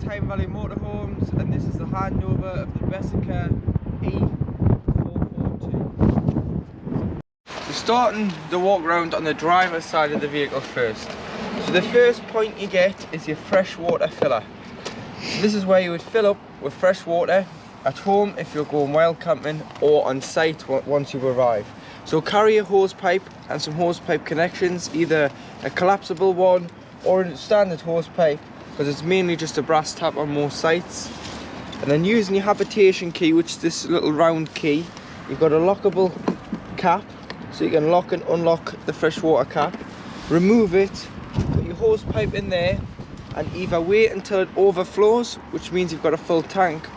Tyne Valley Motorhomes, and this is the handover of the Bessacarr E442. We're starting the walk around on the driver's side of the vehicle first. So the first point you get is your freshwater filler. This is where you would fill up with fresh water at home if you're going wild camping or on site once you arrive. So carry a hose pipe and some hose pipe connections, either a collapsible one or a standard hose pipe, because it's mainly just a brass tap on most sites. And then using your habitation key, which is this little round key, you've got a lockable cap, so you can lock and unlock the freshwater cap. Remove it, put your hose pipe in there, and either wait until it overflows, which means you've got a full tank,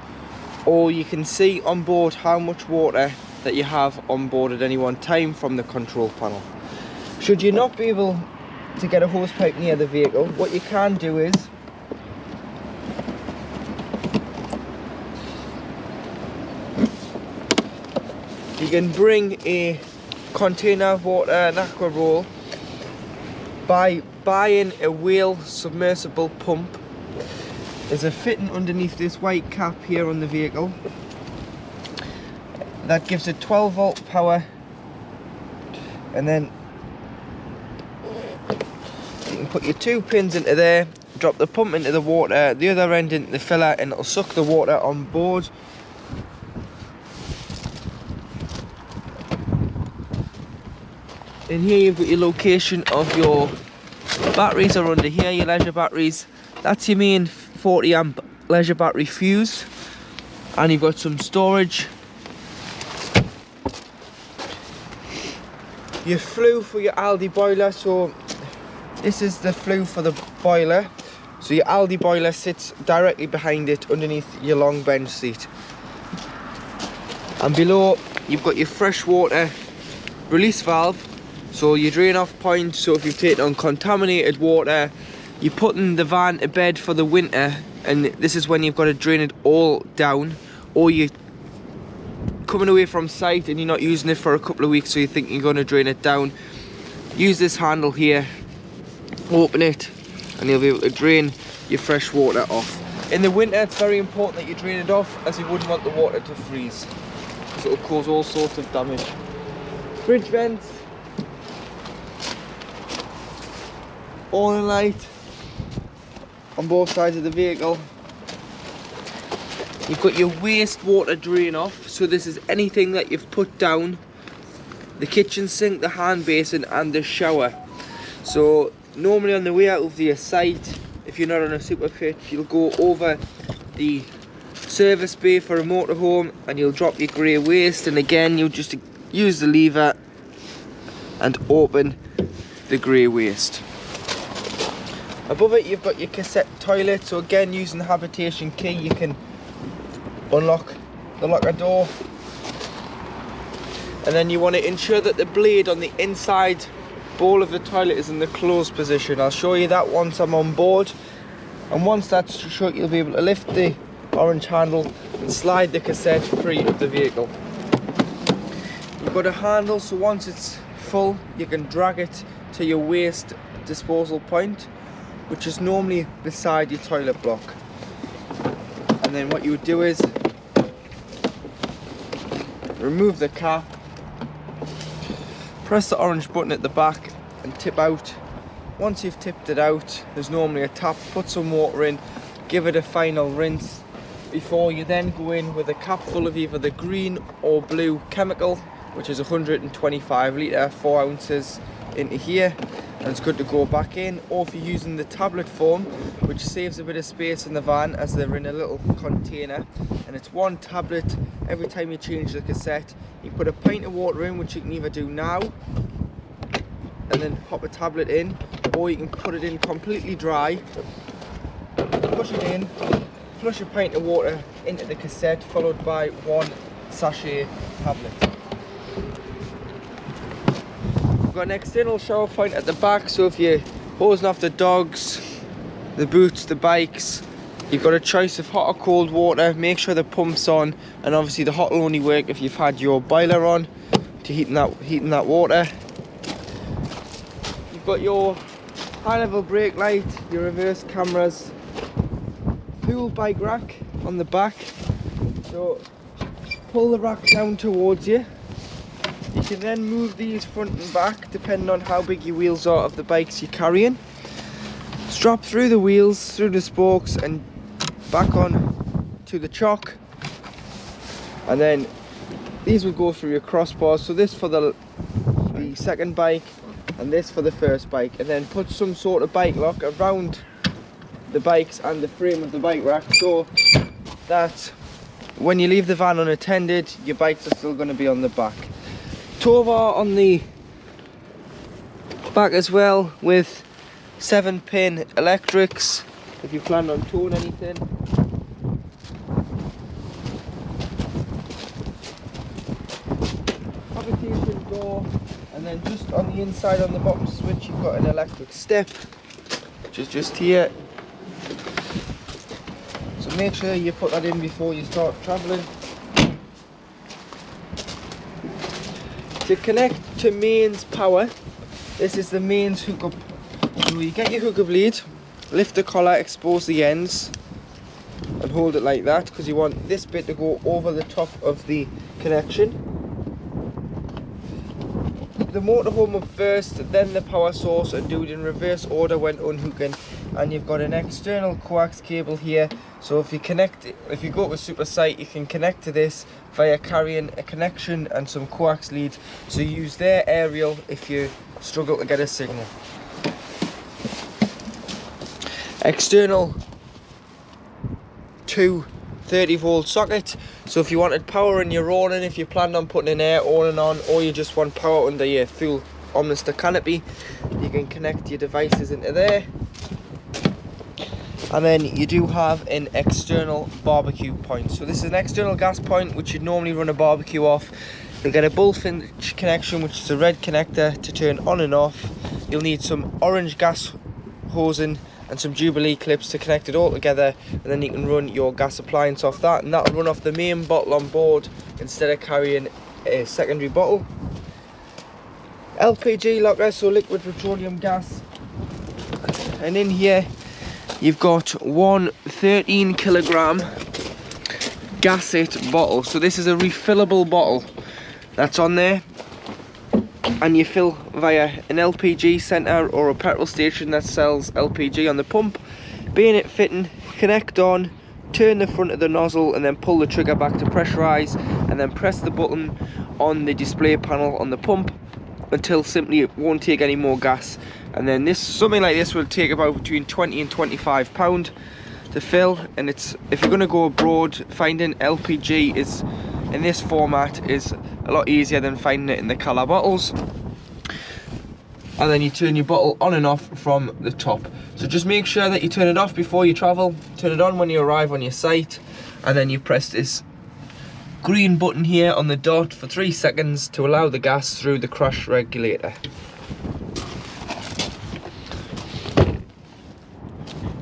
or you can see on board how much water that you have on board at any one time from the control panel. Should you not be able to get a hose pipe near the vehicle, what you can do is you can bring a container of water, an aqua roll, by buying a wheel submersible pump. There's a fitting underneath this white cap here on the vehicle that gives it 12 volt power, and then you can put your 2 pins into there, drop the pump into the water, the other end into the filler, and it'll suck the water on board. In here you've got your location of your batteries are under here, your leisure batteries. That's your main 40 amp leisure battery fuse, and you've got some storage. Your flue for your Aldi boiler, so this is the flue for the boiler. So your Aldi boiler sits directly behind it underneath your long bench seat. And below you've got your freshwater release valve. So your drain off point, so if you've taken on contaminated water, you're putting the van to bed for the winter, and this is when you've got to drain it all down, or you're coming away from site and you're not using it for a couple of weeks, so you think you're going to drain it down. Use this handle here, open it, and you'll be able to drain your fresh water off. In the winter it's very important that you drain it off, as you wouldn't want the water to freeze, because it will cause all sorts of damage. Fridge vents, awning light on both sides of the vehicle. You've got your wastewater drain off, so this is anything that you've put down the kitchen sink, the hand basin and the shower. So normally on the way out of your site, if you're not on a super pit, you'll go over the service bay for a motorhome and you'll drop your grey waste, and again you'll just use the lever and open the grey waste. Above it you've got your cassette toilet, so again using the habitation key you can unlock the locker door, and then you want to ensure that the blade on the inside bowl of the toilet is in the closed position. I'll show you that once I'm on board, and once that's shut you'll be able to lift the orange handle and slide the cassette free of the vehicle. You've got a handle, so once it's full you can drag it to your waste disposal point, which is normally beside your toilet block. And then what you would do is remove the cap, press the orange button at the back and tip out. Once you've tipped it out, there's normally a tap, put some water in, give it a final rinse before you then go in with a cap full of either the green or blue chemical, which is 125 litre, 4 ounces into here, and it's good to go back in. Or if you're using the tablet form, which saves a bit of space in the van as they're in a little container, and it's 1 tablet every time you change the cassette. You put a pint of water in, which you can either do now and then pop a tablet in, or you can put it in completely dry, push it in, flush a pint of water into the cassette, followed by 1 sachet tablet. We've got an external shower point at the back, so if you're hosing off the dogs, the boots, the bikes, you've got a choice of hot or cold water. Make sure the pump's on, and obviously the hot will only work if you've had your boiler on to heating that water. You've got your high level brake light, your reverse cameras, fuel bike rack on the back. So pull the rack down towards you. You can then move these front and back depending on how big your wheels are of the bikes you're carrying. Strap through the wheels, through the spokes and back on to the chock. And then these will go through your crossbars. So this for the second bike and this for the first bike. And then put some sort of bike lock around the bikes and the frame of the bike rack so that when you leave the van unattended, your bikes are still going to be on the back. Tow bar on the back as well with 7-pin electrics if you plan on towing anything. Habitation door, and then just on the inside on the bottom switch you've got an electric step, which is just here. So make sure you put that in before you start travelling. To connect to mains power, this is the mains hookup. So you get your hookup lead, lift the collar, expose the ends and hold it like that because you want this bit to go over the top of the connection. The motorhome up first, then the power source, and do it in reverse order when unhooking. And you've got an external coax cable here, so if you go with Super Sight, you can connect to this via carrying a connection and some coax lead, so use their aerial if you struggle to get a signal. External 2 30-volt socket, so if you wanted power in your awning, if you planned on putting an air awning on, or you just want power under your full Omnister canopy, you can connect your devices into there. And then you do have an external barbecue point. So this is an external gas point which you'd normally run a barbecue off. You'll get a bullfinch connection, which is a red connector to turn on and off. You'll need some orange gas hosing and some Jubilee clips to connect it all together, and then you can run your gas appliance off that, and that'll run off the main bottle on board instead of carrying a secondary bottle. LPG locker, so liquid petroleum gas, and in here you've got one 13-kilogram Cassette bottle. So this is a refillable bottle that's on there, and you fill via an LPG centre or a petrol station that sells LPG on the pump. Bayonet fitting, connect on, turn the front of the nozzle and then pull the trigger back to pressurise, and then press the button on the display panel on the pump until simply it won't take any more gas. And then something like this will take about between 20 and 25 pound to fill, and if you're going to go abroad, finding LPG is in this format is a lot easier than finding it in the colour bottles. And then you turn your bottle on and off from the top. So just make sure that you turn it off before you travel, turn it on when you arrive on your site, and then you press this green button here on the dot for 3 seconds to allow the gas through the crash regulator.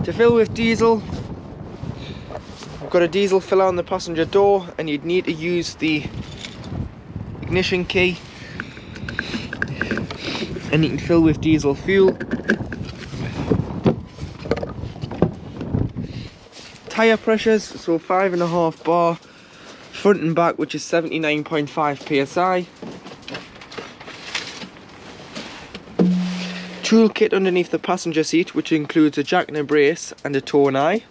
To fill with diesel, we've got a diesel filler on the passenger door, and you'd need to use the ignition key, and you can fill with diesel fuel. Tyre pressures, so 5.5 bar front and back, which is 79.5 psi. Tool kit underneath the passenger seat, which includes a jack and a brace and a toe and eye.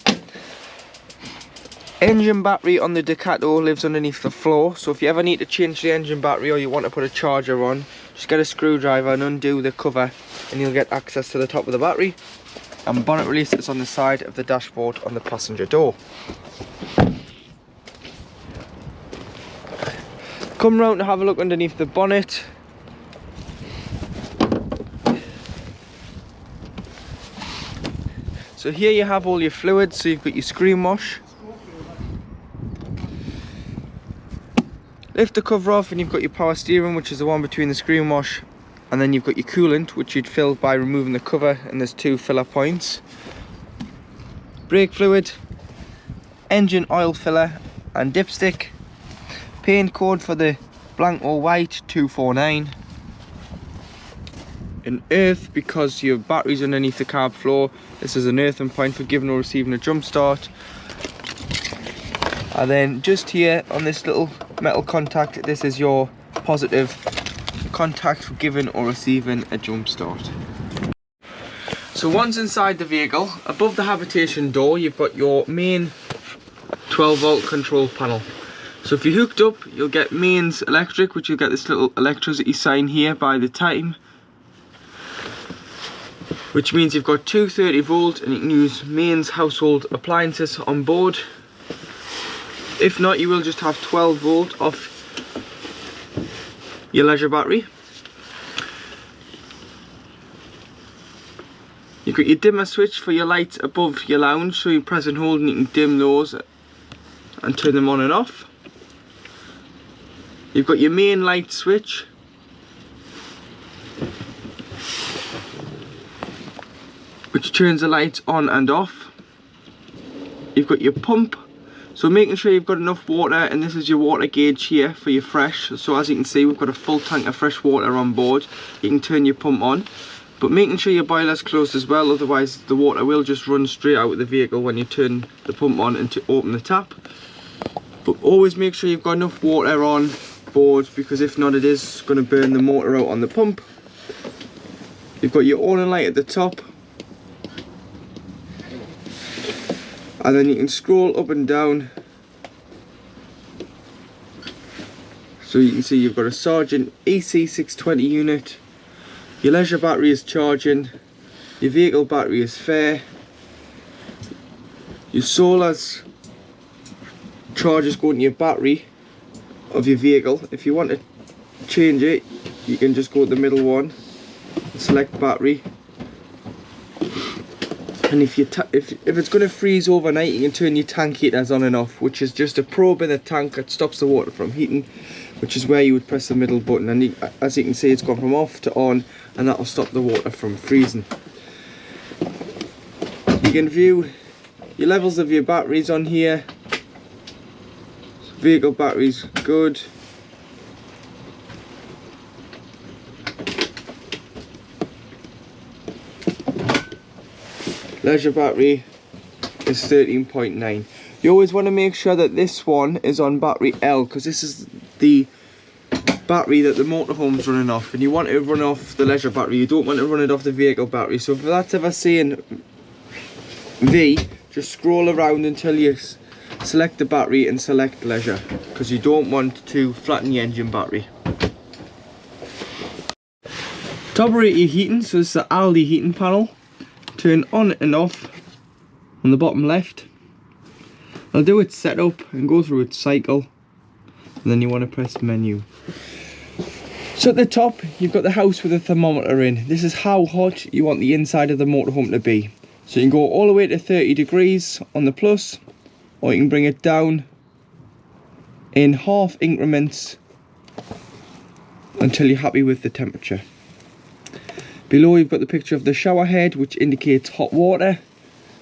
Engine battery on the Ducato lives underneath the floor, so if you ever need to change the engine battery or you want to put a charger on, just get a screwdriver and undo the cover and you'll get access to the top of the battery. And bonnet release is on the side of the dashboard on the passenger door. Come round to have a look underneath the bonnet. So here you have all your fluids, so you've got your screen wash. Lift the cover off and you've got your power steering, which is the one between the screen wash, and then you've got your coolant, which you'd fill by removing the cover, and there's 2 filler points. Brake fluid, engine oil filler and dipstick. Paint code for the blank or white 249. an earth because your battery's underneath the carb floor. This is an earthing point for giving or receiving a jump start. And then just here on this little metal contact, this is your positive contact for giving or receiving a jump start. So once inside the vehicle, above the habitation door, you've got your main 12 volt control panel. So if you're hooked up, you'll get mains electric, which you'll get this little electricity sign here by the time, which means you've got 230 volt and you can use mains household appliances on board. If not, you will just have 12 volt off your leisure battery. You've got your dimmer switch for your lights above your lounge, so you press and hold and you can dim those and turn them on and off. You've got your main light switch, which turns the lights on and off. You've got your pump, so making sure you've got enough water, and this is your water gauge here for your fresh. So as you can see, we've got a full tank of fresh water on board. You can turn your pump on, but making sure your boiler's closed as well, otherwise the water will just run straight out of the vehicle when you turn the pump on and to open the tap. But always make sure you've got enough water on board, because if not, it is going to burn the motor out on the pump. You've got your awning light at the top, and then you can scroll up and down, so you can see you've got a Sargent EC620 unit. Your leisure battery is charging, your vehicle battery is fair, your solar's charges going to your battery of your vehicle. If you want to change it, you can just go to the middle one, select battery, and if it's going to freeze overnight, you can turn your tank heaters on and off, which is just a probe in the tank that stops the water from heating, which is where you would press the middle button, and as you can see, it's gone from off to on, and that will stop the water from freezing. You can view your levels of your batteries on here. Vehicle battery's good. Leisure battery is 13.9. You always want to make sure that this one is on battery L, because this is the battery that the motorhome's running off, and you want to run off the leisure battery. You don't want to run it off the vehicle battery. So if that's ever saying V, just scroll around until you select the battery and select leisure, because you don't want to flatten the engine battery. Top rate your heating, so this is the Aldi heating panel. Turn on and off on the bottom left. I'll do its setup and go through its cycle, and then you want to press menu. So at the top, you've got the house with a thermometer in. This is how hot you want the inside of the motorhome to be. So you can go all the way to 30 degrees on the plus, or you can bring it down in half increments until you're happy with the temperature. Below you've got the picture of the shower head, which indicates hot water.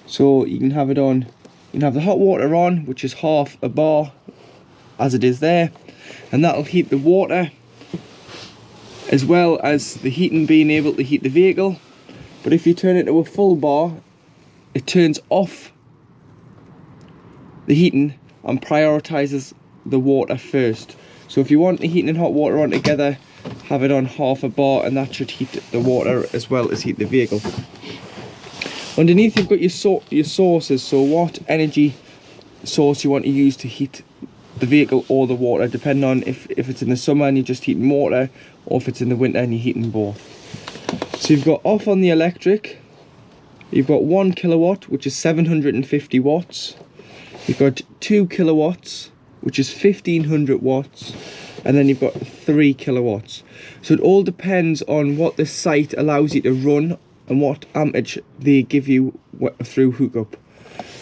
So you can have it on, you can have the hot water on, which is half a bar as it is there, and that'll heat the water as well as the heating being able to heat the vehicle. But if you turn it to a full bar, it turns off the heating and prioritizes the water first. So if you want the heating and hot water on together, have it on half a bar, and that should heat the water as well as heat the vehicle. Underneath you've got your sources, so what energy source you want to use to heat the vehicle or the water, depending on if it's in the summer and you're just heating water, or if it's in the winter and you're heating both. So you've got off on the electric, you've got 1 kilowatt, which is 750 watts. You've got 2 kilowatts, which is 1500 watts, and then you've got 3 kilowatts. So it all depends on what the site allows you to run and what amperage they give you through hookup.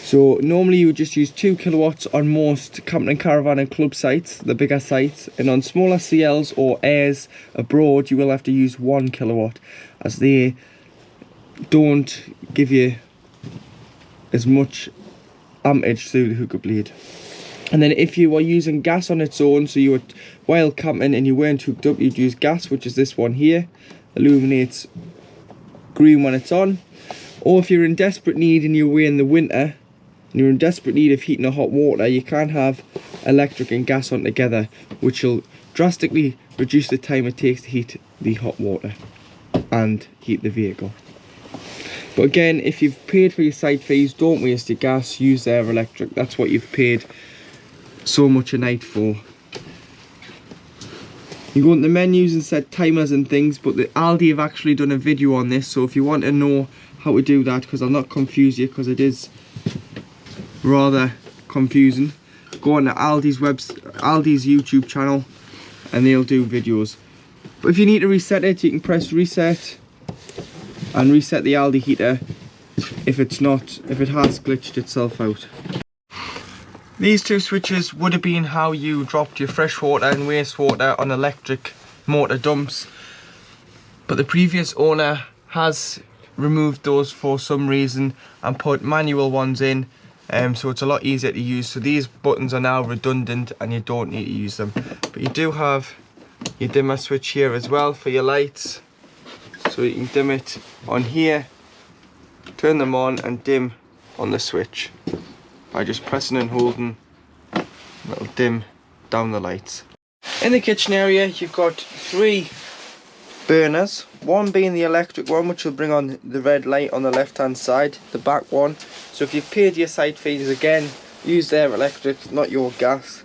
So normally you would just use 2 kilowatts on most camping and caravan and club sites, the bigger sites, and on smaller CLs or airs abroad you will have to use 1 kilowatt, as they don't give you as much amperage through the hookup lead. And then if you were using gas on its own, so you were while camping and you weren't hooked up, you'd use gas, which is this one here, illuminates green when it's on. Or if you're in desperate need and you're away in the winter and you're in desperate need of heating or hot water, you can have electric and gas on together, which will drastically reduce the time it takes to heat the hot water and heat the vehicle. But again, if you've paid for your site fees, don't waste your gas, use their electric. That's what you've paid so much a night for. You go into the menus and set timers and things, but the Aldi have actually done a video on this, so if you want to know how to do that, because I'll not confuse you, because it is rather confusing, go on to Aldi's YouTube channel and they'll do videos. But if you need to reset it, you can press reset and reset the Aldi heater if it has glitched itself out. These two switches would have been how you dropped your freshwater and wastewater on electric motor dumps, but the previous owner has removed those for some reason and put manual ones in, so it's a lot easier to use. So these buttons are now redundant and you don't need to use them, but you do have your dimmer switch here as well for your lights, so you can dim it on here, turn them on and dim on the switch by just pressing and holding. It'll dim down the lights. In the kitchen area you've got 3 burners, one being the electric one, which will bring on the red light on the left hand side, the back one. So if you've paid your site fees, again, use their electric, not your gas.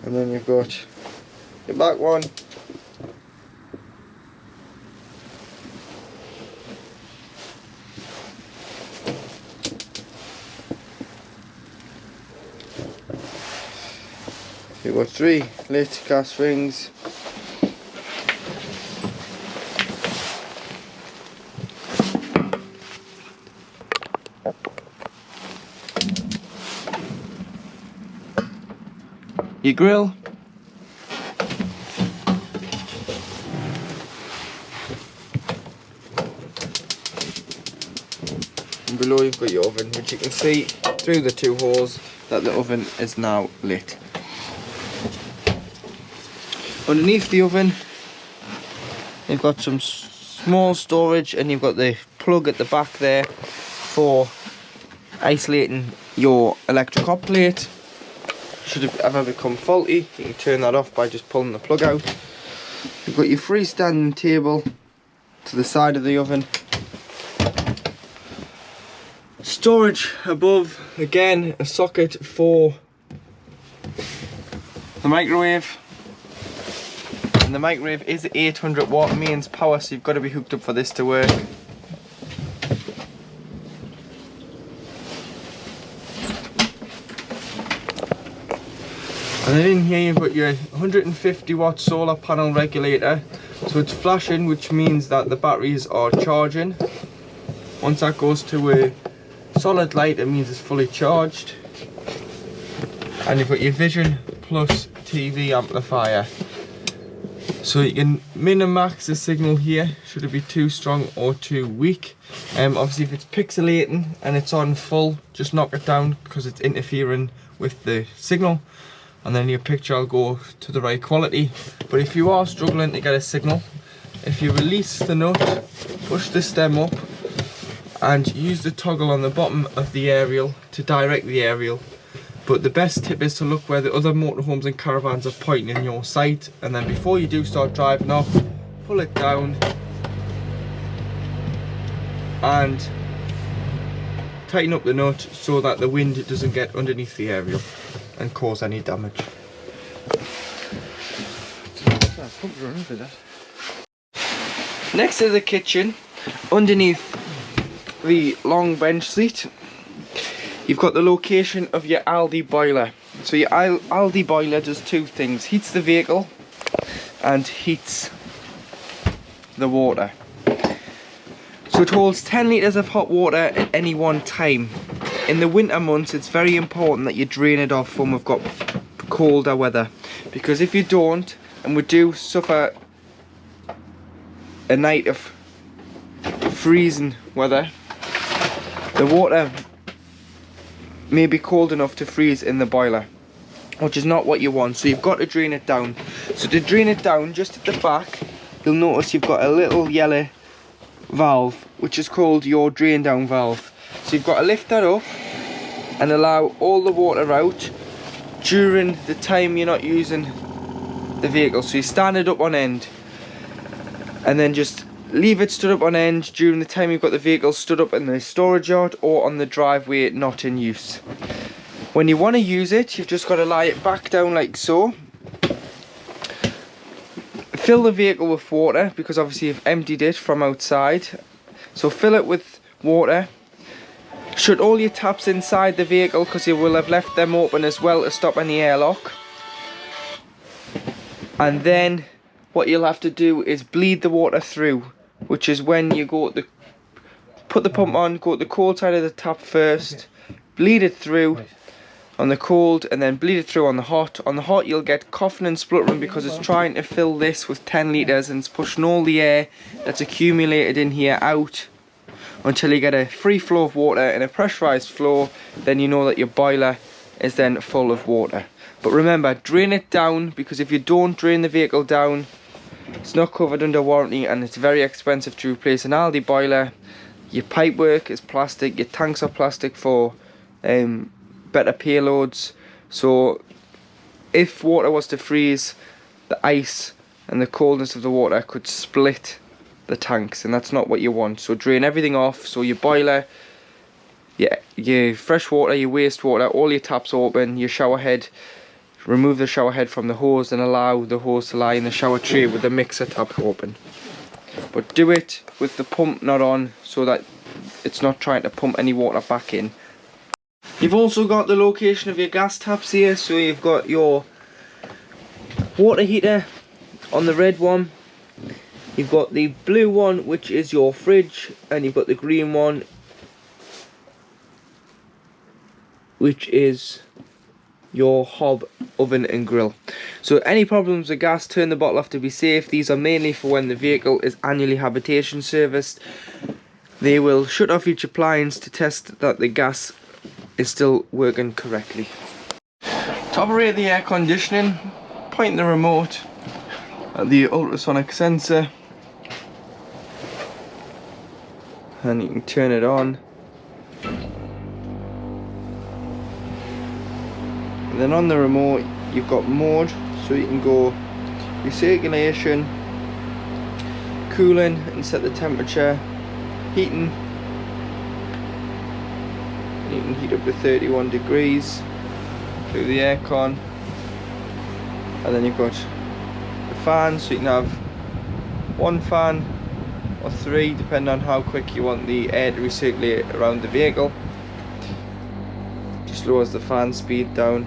And then you've got your back one. You've got 3 lit gas rings. Your grill. And below you've got your oven, which you can see through the 2 holes that the oven is now lit. Underneath the oven you've got some small storage, and you've got the plug at the back there for isolating your electric hot plate. Should it ever become faulty, you can turn that off by just pulling the plug out. You've got your freestanding table to the side of the oven. Storage above, again a socket for the microwave. And the microwave is 800 watt mains power, so you've got to be hooked up for this to work. And then in here you've got your 150 watt solar panel regulator, so it's flashing, which means that the batteries are charging. Once that goes to a solid light, it means it's fully charged. And you've got your Vision Plus TV amplifier, so you can min and max the signal here should it be too strong or too weak. Obviously if it's pixelating and it's on full, just knock it down because it's interfering with the signal, and then your picture will go to the right quality. But if you are struggling to get a signal, if you release the nut, push the stem up and use the toggle on the bottom of the aerial to direct the aerial. But the best tip is to look where the other motorhomes and caravans are pointing in your sight, and then before you do start driving off, pull it down and tighten up the nut so that the wind doesn't get underneath the aerial and cause any damage. Next to the kitchen, underneath the long bench seat, you've got the location of your Aldi boiler. So your Aldi boiler does 2 things: heats the vehicle and heats the water. So it holds 10 litres of hot water at any one time. In the winter months it's very important that you drain it off when we've got colder weather, because if you don't, and we do suffer a night of freezing weather, the water may be cold enough to freeze in the boiler, which is not what you want, so you've got to drain it down. So to drain it down, just at the back, you'll notice you've got a little yellow valve, which is called your drain down valve. So you've got to lift that up and allow all the water out during the time you're not using the vehicle. So you stand it up on end and then just leave it stood up on end during the time you've got the vehicle stood up in the storage yard or on the driveway not in use. When you want to use it, you've just got to lie it back down like so. Fill the vehicle with water, because obviously you've emptied it from outside. So fill it with water. Shut all your taps inside the vehicle, because you will have left them open as well to stop any airlock. And then what you'll have to do is bleed the water through, which is when you go to put the pump on, go to the cold side of the tap first, bleed it through on the cold, and then bleed it through on the hot. On the hot you'll get coughing and spluttering because it's trying to fill this with 10 litres and it's pushing all the air that's accumulated in here out until you get a free flow of water and a pressurised flow. Then you know that your boiler is then full of water. But remember, drain it down, because if you don't drain the vehicle down, it's not covered under warranty and it's very expensive to replace an Aldi boiler. Your pipework is plastic, your tanks are plastic for better payloads. So if water was to freeze, the ice and the coldness of the water could split the tanks, and that's not what you want. So drain everything off. So your boiler, your fresh water, your wastewater, all your taps open, your shower head, remove the shower head from the hose and allow the hose to lie in the shower tray with the mixer tap open. But do it with the pump not on, so that it's not trying to pump any water back in. You've also got the location of your gas taps here. So you've got your water heater on the red one, you've got the blue one which is your fridge, and you've got the green one which is your hob, oven and grill. So any problems with gas, turn the bottle off to be safe. These are mainly for when the vehicle is annually habitation serviced. They will shut off each appliance to test that the gas is still working correctly. To operate the air conditioning, point the remote at the ultrasonic sensor and you can turn it on. And then on the remote you've got mode, so you can go recirculation, cooling and set the temperature, heating. You can heat up to 31 degrees through the aircon, and then you've got the fan, so you can have one fan or three depending on how quick you want the air to recirculate around the vehicle. Just lowers the fan speed down,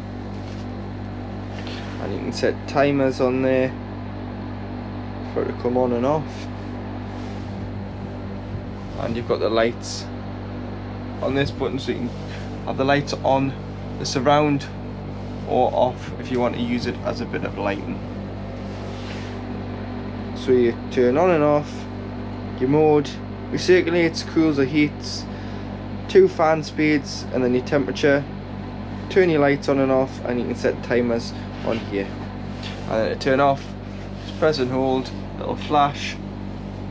and you can set timers on there for it to come on and off. And you've got the lights on this button, so you can have the lights on the surround or off if you want to use it as a bit of lighting. So you turn on and off your mode, recirculates, cools or heats, 2 fan speeds, and then your temperature. Turn your lights on and off, and you can set timers on here. And then to turn off, just press and hold, it'll flash,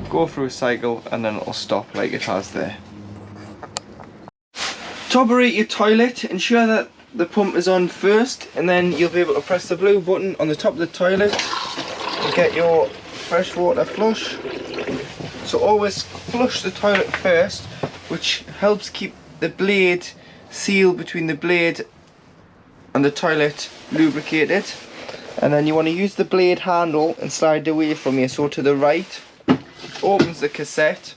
go through a cycle, and then it'll stop like it has there. To operate your toilet, ensure that the pump is on first, and then you'll be able to press the blue button on the top of the toilet to get your fresh water flush. So always flush the toilet first, which helps keep the blade seal between the blade and the toilet lubricated. And then you want to use the blade handle and slide it away from you, so to the right, which opens the cassette.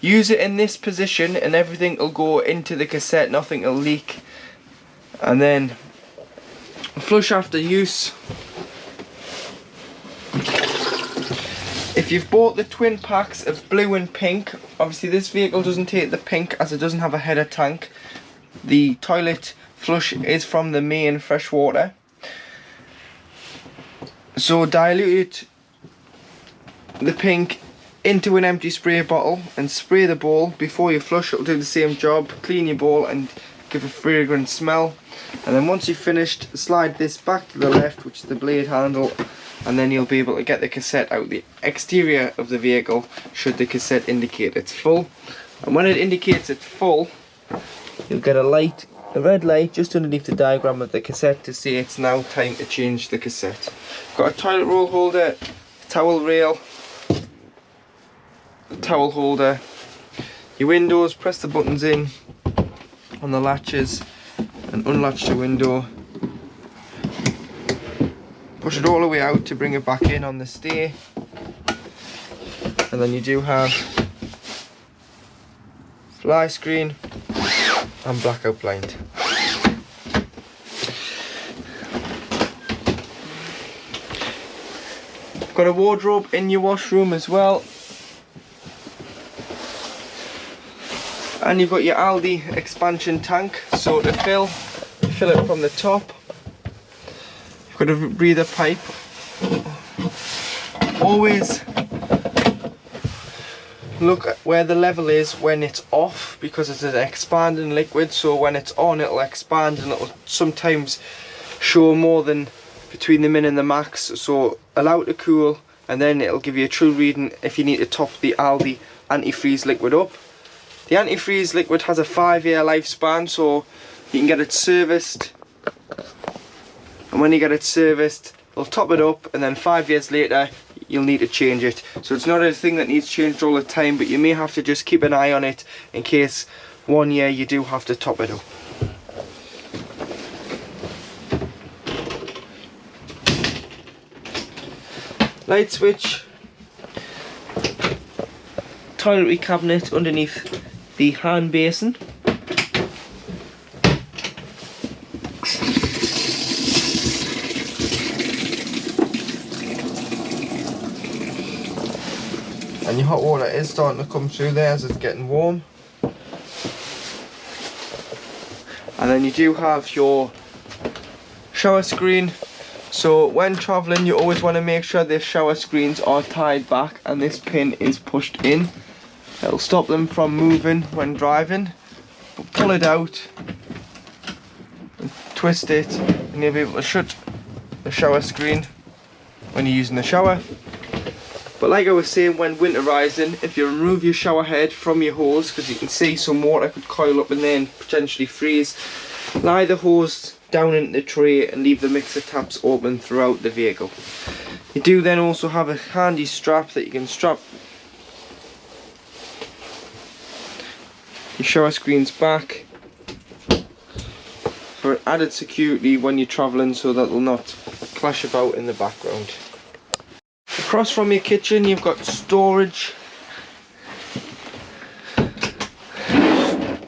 Use it in this position and everything will go into the cassette, nothing will leak. And then flush after use. If you've bought the twin packs of blue and pink, obviously this vehicle doesn't take the pink as it doesn't have a header tank. The toilet flush is from the main fresh water. So dilute the pink into an empty spray bottle and spray the bowl before you flush. It'll do the same job, clean your bowl and give a fragrant smell. And then once you've finished, slide this back to the left, which is the blade handle, and then you'll be able to get the cassette out the exterior of the vehicle should the cassette indicate it's full. And when it indicates it's full, you'll get a red light just underneath the diagram of the cassette to say it's now time to change the cassette. Got a toilet roll holder, a towel rail, a towel holder, your windows. Press the buttons in on the latches and unlatch the window. Push it all the way out to bring it back in on the stay. And then you do have fly screen and blackout blind. Got a wardrobe in your washroom as well. And you've got your Aldi expansion tank, so to fill it from the top. You've got a breather pipe. Always look at where the level is when it's off, because it's an expanding liquid, so when it's on it'll expand and it'll sometimes show more than between the min and the max, so allow it to cool and then it'll give you a true reading if you need to top the Aldi antifreeze liquid up. The antifreeze liquid has a 5-year lifespan, so you can get it serviced, and when you get it serviced they'll top it up and then 5 years later you'll need to change it. So it's not a thing that needs changed all the time, but you may have to just keep an eye on it in case 1 year you do have to top it up. Light switch, toiletry cabinet underneath the hand basin. And your hot water is starting to come through there as it's getting warm. And then you do have your shower screen. So when travelling you always want to make sure the shower screens are tied back and this pin is pushed in. It'll stop them from moving when driving. But pull it out and twist it and you'll be able to shut the shower screen when you're using the shower. But like I was saying, when winterizing, if you remove your shower head from your hose, because you can see some water could coil up in there and potentially freeze, lie the hose down into the tray and leave the mixer taps open throughout the vehicle. You do then also have a handy strap that you can strap your shower screens back for added security when you're travelling, so that they'll not clash about in the background. Across from your kitchen you've got storage,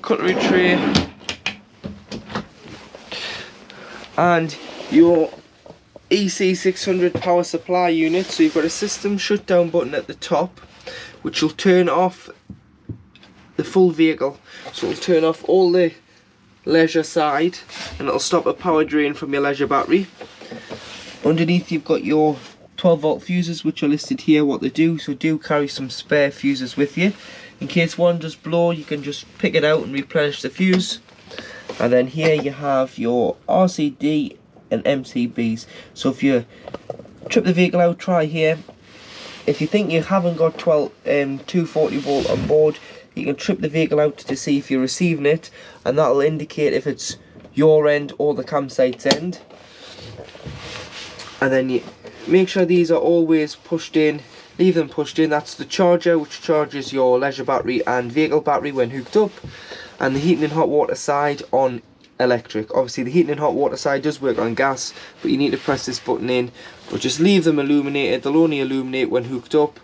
cutlery tray and your EC600 power supply unit. So you've got a system shutdown button at the top which will turn off the full vehicle, so it'll turn off all the leisure side and it'll stop a power drain from your leisure battery. Underneath you've got your 12-volt fuses which are listed here what they do, so do carry some spare fuses with you. In case one does blow you can just pick it out and replenish the fuse. And then here you have your RCD and MCBs. So if you trip the vehicle out, try here. If you think you haven't got 240 volt on board, you can trip the vehicle out to see if you're receiving it, and that'll indicate if it's your end or the campsite's end. And then you make sure these are always pushed in, leave them pushed in. That's the charger which charges your leisure battery and vehicle battery when hooked up, and the heating and hot water side on electric. Obviously the heating and hot water side does work on gas, but you need to press this button in, but just leave them illuminated. They'll only illuminate when hooked up,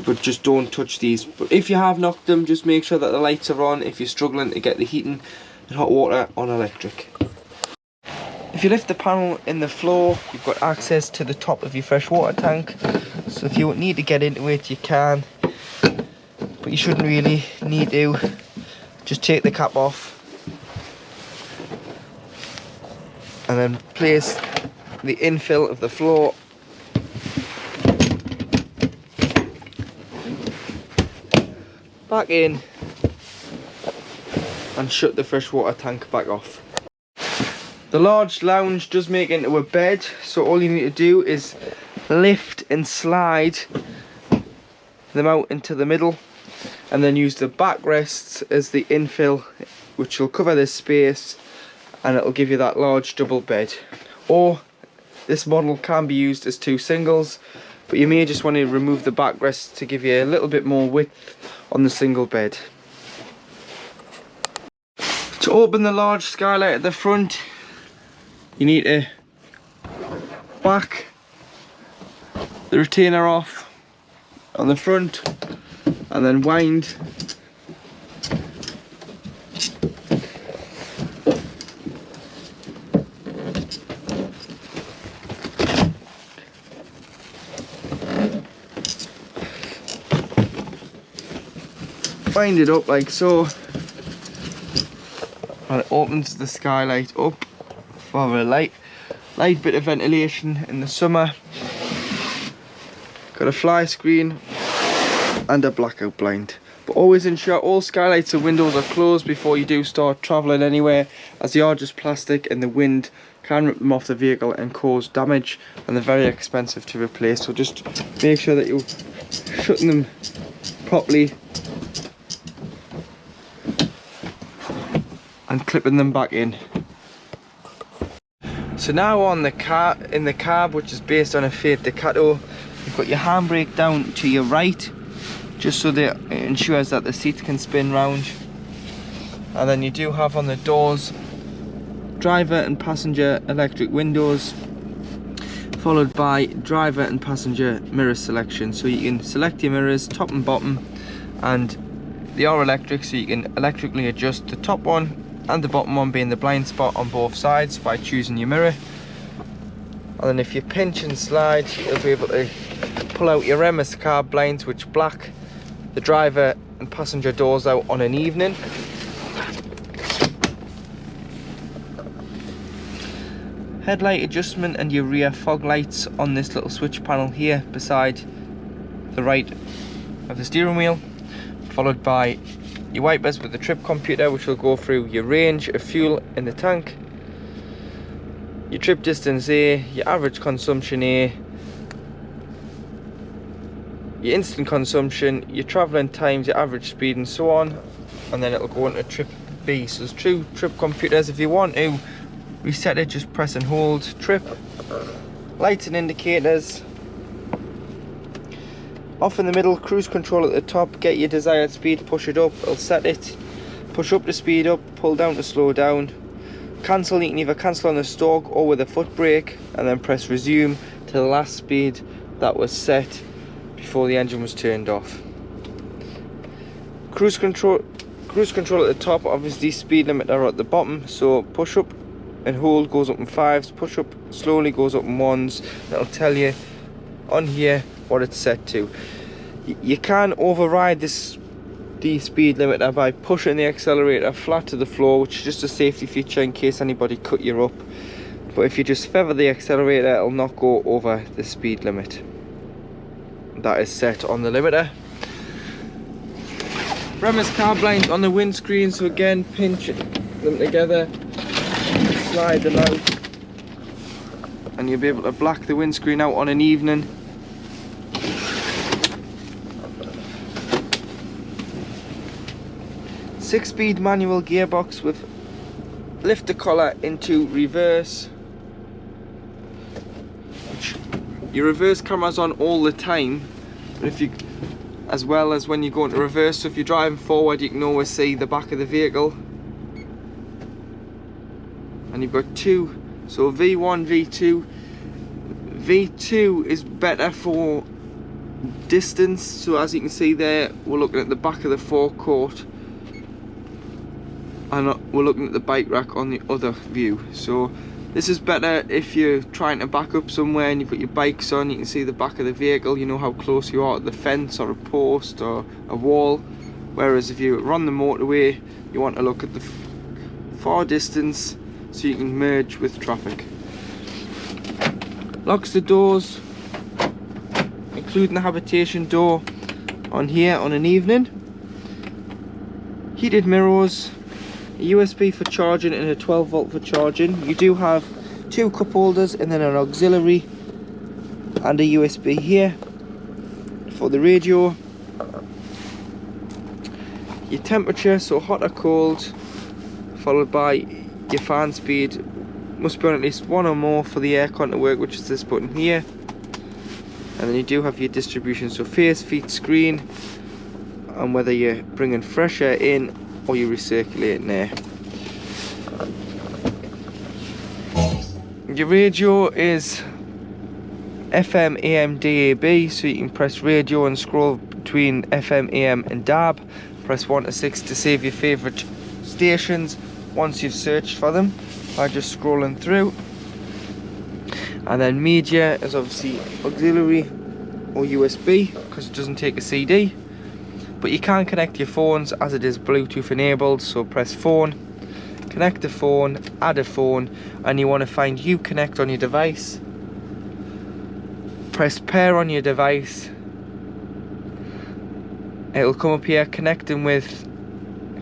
but just don't touch these. But if you have knocked them, just make sure that the lights are on if you're struggling to get the heating and hot water on electric. If you lift the panel in the floor, you've got access to the top of your fresh water tank, so if you need to get into it you can, but you shouldn't really need to. Just take the cap off and then place the infill of the floor back in and shut the freshwater tank back off. The large lounge does make it into a bed, so all you need to do is lift and slide them out into the middle and then use the backrests as the infill, which will cover this space and it'll give you that large double bed. Or this model can be used as 2 singles, but you may just want to remove the backrest to give you a little bit more width on the single bed. To open the large skylight at the front, you need to back the retainer off on the front and then wind it up like so, and it opens the skylight up for a light bit of ventilation in the summer. Got a fly screen and a blackout blind, but always ensure all skylights and windows are closed before you do start travelling anywhere, as they are just plastic and the wind can rip them off the vehicle and cause damage, and they're very expensive to replace. So just make sure that you're shutting them properly and clipping them back in. So now on the car, in the cab, which is based on a Fiat Ducato, you've got your handbrake down to your right, just so that it ensures that the seat can spin round. And then you do have on the doors driver and passenger electric windows, followed by driver and passenger mirror selection. So you can select your mirrors top and bottom, and they are electric, so you can electrically adjust the top one and the bottom one being the blind spot on both sides by choosing your mirror. And then if you pinch and slide, you'll be able to pull out your Bessacarr blinds, which black the driver and passenger doors out on an evening. Headlight adjustment and your rear fog lights on this little switch panel here beside the right of the steering wheel, followed by your wipers with the trip computer, which will go through your range of fuel in the tank, your trip distance A, your average consumption A, your instant consumption, your travelling times, your average speed, and so on. And then it'll go into trip B. So there's 2 trip computers. If you want to reset it, just press and hold trip. Lights and indicators. Off in the middle, cruise control at the top. Get your desired speed, push it up, it'll set it. Push up to speed up, pull down to slow down. Cancel, you can either cancel on the stalk or with a foot brake, and then press resume to the last speed that was set before the engine was turned off. Cruise control at the top, obviously speed limiter at the bottom, so push up and hold goes up in 5s, push up slowly goes up in 1s. That'll tell you on here what it's set to. You can override the speed limiter by pushing the accelerator flat to the floor, which is just a safety feature in case anybody cut you up. But if you just feather the accelerator, it'll not go over the speed limit that is set on the limiter. Bessacarr blinds on the windscreen, so again, pinch them together, slide them out, and you'll be able to black the windscreen out on an evening. Six-speed manual gearbox with lift the collar into reverse. Your reverse camera's on all the time, but if you, as well as when you go into reverse, so if you're driving forward, you can always see the back of the vehicle. And you've got 2, so V1, V2. V2 is better for distance, so as you can see there, we're looking at the back of the forecourt, and we're looking at the bike rack on the other view. So this is better if you're trying to back up somewhere and you've got your bikes on, you can see the back of the vehicle, you know how close you are to the fence or a post or a wall. Whereas if you're on the motorway, you want to look at the far distance so you can merge with traffic. Locks the doors, including the habitation door on here on an evening. heated mirrors, a USB for charging and a 12 volt for charging. You do have 2 cup holders and then an auxiliary and a USB here for the radio. Your temperature, so hot or cold, followed by your fan speed. Must be on at least 1 or more for the aircon to work, which is this button here. And then you do have your distribution, so face, feet, screen, and whether you're bringing fresh air in or you're recirculating air. Your radio is FM, AM, DAB, so you can press radio and scroll between FM, AM and DAB. Press 1 to 6 to save your favourite stations once you've searched for them by just scrolling through. And then media is obviously auxiliary or USB because it doesn't take a CD. But you can connect your phones as it is Bluetooth enabled, so press phone, connect the phone, add a phone, and you want to find Uconnect on your device. Press pair on your device. It'll come up here connecting with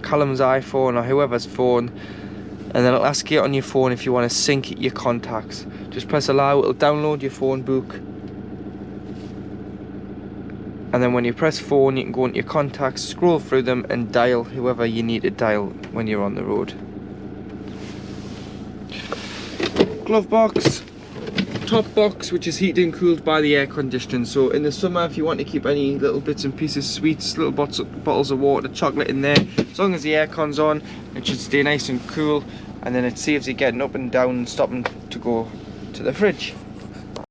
Callum's iPhone or whoever's phone, and then it'll ask you on your phone if you want to sync your contacts. Just press allow, it'll download your phone book, and then when you press phone you can go into your contacts, scroll through them and dial whoever you need to dial when you're on the road. Glove box, top box, which is heated and cooled by the air conditioning. So in the summer, if you want to keep any little bits and pieces, sweets, little bottles of water, chocolate in there, as long as the aircon's on, it should stay nice and cool, and then it saves you getting up and down and stopping to go to the fridge.